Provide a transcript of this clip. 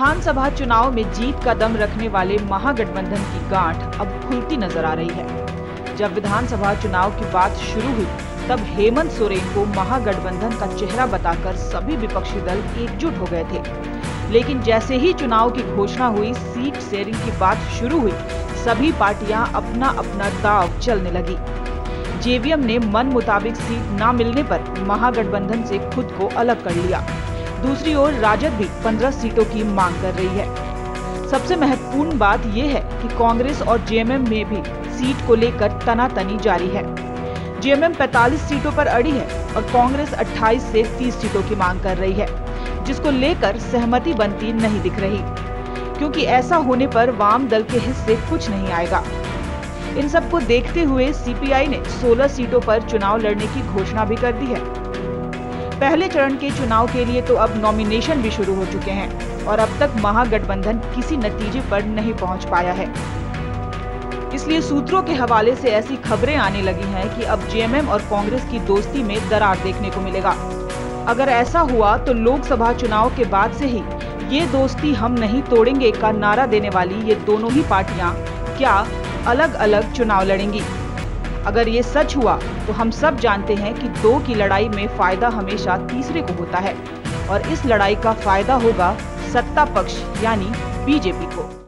विधानसभा चुनाव में जीत का दम रखने वाले महागठबंधन की गांठ अब खुलती नजर आ रही है। जब विधानसभा चुनाव की बात शुरू हुई तब हेमंत सोरेन को महागठबंधन का चेहरा बताकर सभी विपक्षी दल एकजुट हो गए थे, लेकिन जैसे ही चुनाव की घोषणा हुई, सीट शेयरिंग की बात शुरू हुई, सभी पार्टियां अपना अपना दांव चलने लगी। जेवीएम ने मन मुताबिक सीट न मिलने पर महागठबंधन से खुद को अलग कर लिया। दूसरी ओर राजद भी 15 सीटों की मांग कर रही है। सबसे महत्वपूर्ण बात यह है कि कांग्रेस और जेएमएम में भी सीट को लेकर तनातनी जारी है। जेएमएम 45 सीटों पर अड़ी है और कांग्रेस 28 से 30 सीटों की मांग कर रही है, जिसको लेकर सहमति बनती नहीं दिख रही, क्योंकि ऐसा होने पर वाम दल के हिस्से कुछ नहीं आएगा। इन सबको देखते हुए सीपीआई ने 16 सीटों पर चुनाव लड़ने की घोषणा भी कर दी है। पहले चरण के चुनाव के लिए तो अब नॉमिनेशन भी शुरू हो चुके हैं और अब तक महागठबंधन किसी नतीजे पर नहीं पहुंच पाया है। इसलिए सूत्रों के हवाले से ऐसी खबरें आने लगी हैं कि अब जेएमएम और कांग्रेस की दोस्ती में दरार देखने को मिलेगा। अगर ऐसा हुआ तो लोकसभा चुनाव के बाद से ही ये दोस्ती हम नहीं तोड़ेंगे का नारा देने वाली ये दोनों ही पार्टियां क्या अलग अलग चुनाव लड़ेंगी। अगर ये सच हुआ तो हम सब जानते हैं कि दो की लड़ाई में फायदा हमेशा तीसरे को होता है और इस लड़ाई का फायदा होगा सत्ता पक्ष यानी बीजेपी को।